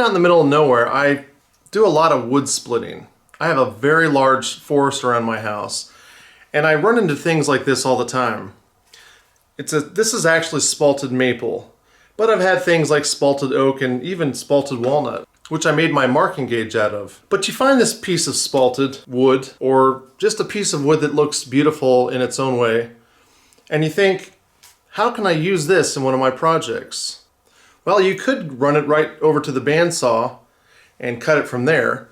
out in the middle of nowhere, I do a lot of wood splitting. I have a very large forest around my house, and I run into things like this all the time. This is actually spalted maple, but I've had things like spalted oak and even spalted walnut, which I made my marking gauge out of. But you find this piece of spalted wood, or just a piece of wood that looks beautiful in its own way, and you think, how can I use this in one of my projects? Well, you could run it right over to the bandsaw and cut it from there,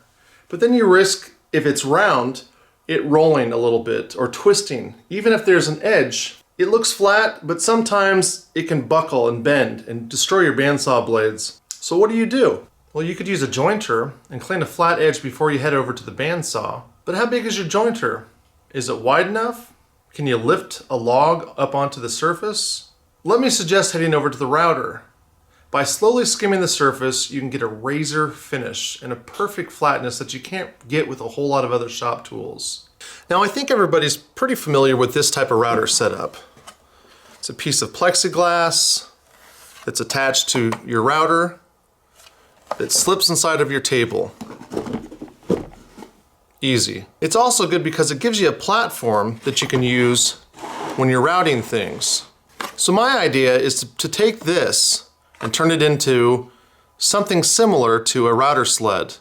but then you risk, if it's round, it rolling a little bit or twisting. Even if there's an edge, it looks flat, but sometimes it can buckle and bend and destroy your bandsaw blades. So what do? Well, you could use a jointer and clean a flat edge before you head over to the bandsaw. But how big is your jointer? Is it wide enough? Can you lift a log up onto the surface? Let me suggest heading over to the router. By slowly skimming the surface, you can get a razor finish and a perfect flatness that you can't get with a whole lot of other shop tools. Now, I think everybody's pretty familiar with this type of router setup. It's a piece of plexiglass that's attached to your router that slips inside of your table. Easy. It's also good because it gives you a platform that you can use when you're routing things. So my idea is to take this and turn it into something similar to a router sled.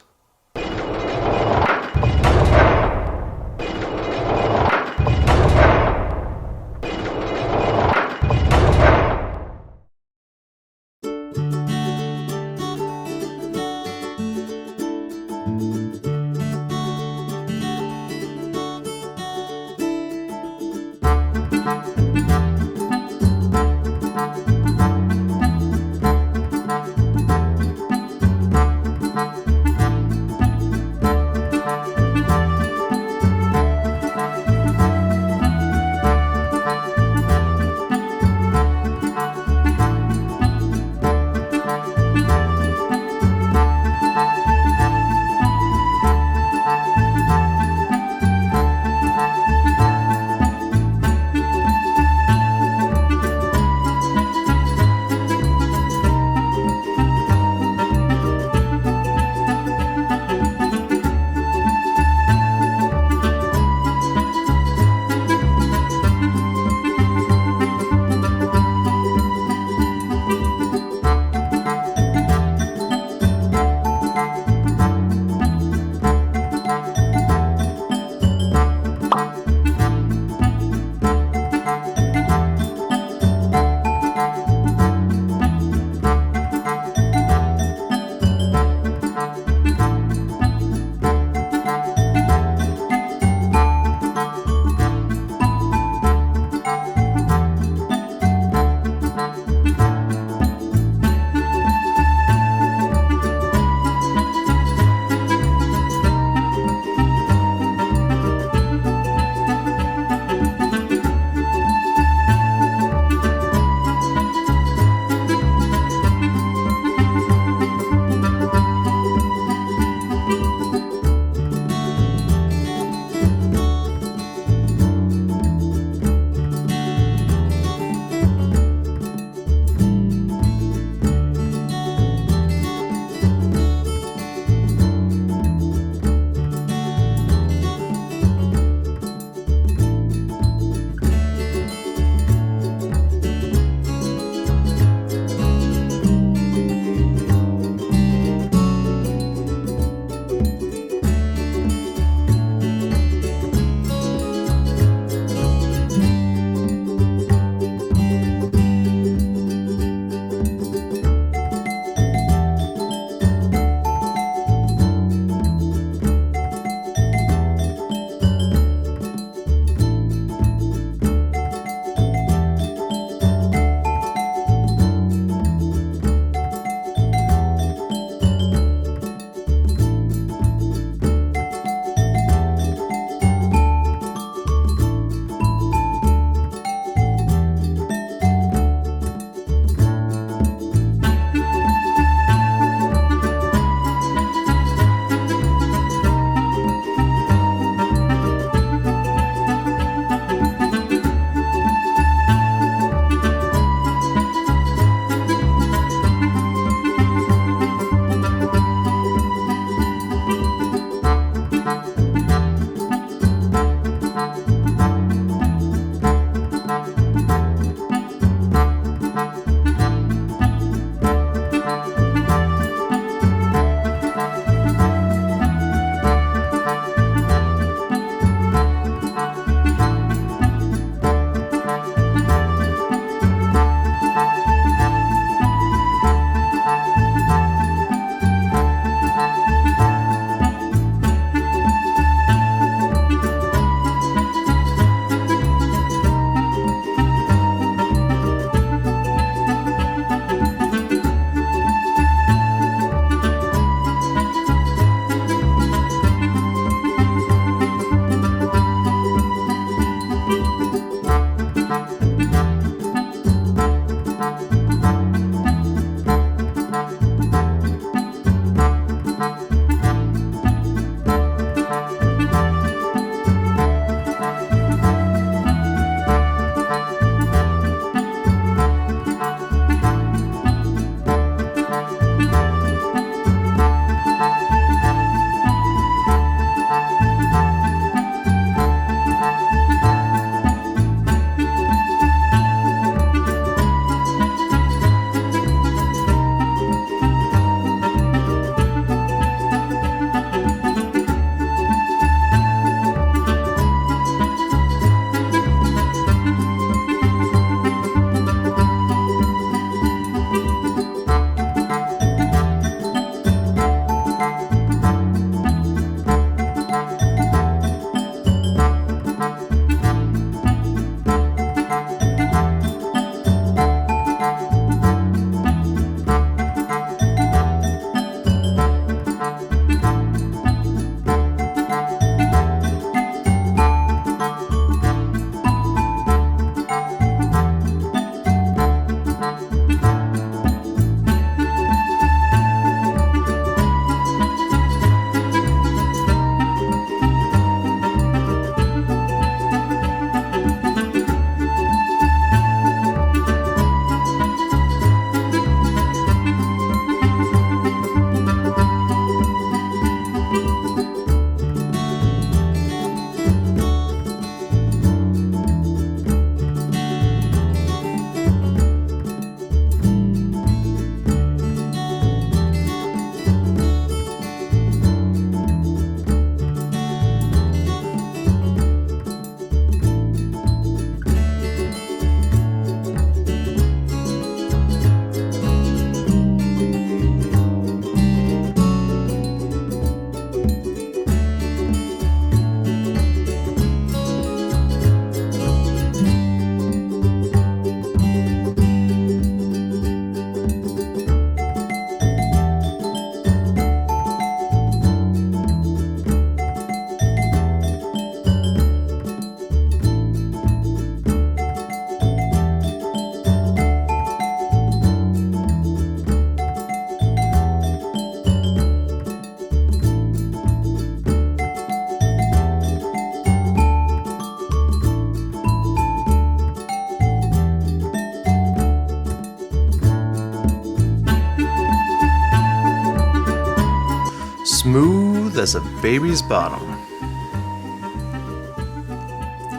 as a baby's bottom.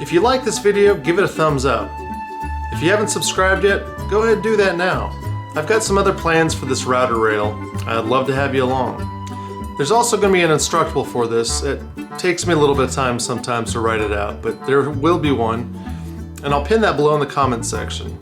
If you like this video, give it a thumbs up. If you haven't subscribed yet, go ahead and do that now. I've got some other plans for this router rail. I'd love to have you along. There's also going to be an instructable for this. It takes me a little bit of time sometimes to write it out, but there will be one, and I'll pin that below in the comments section.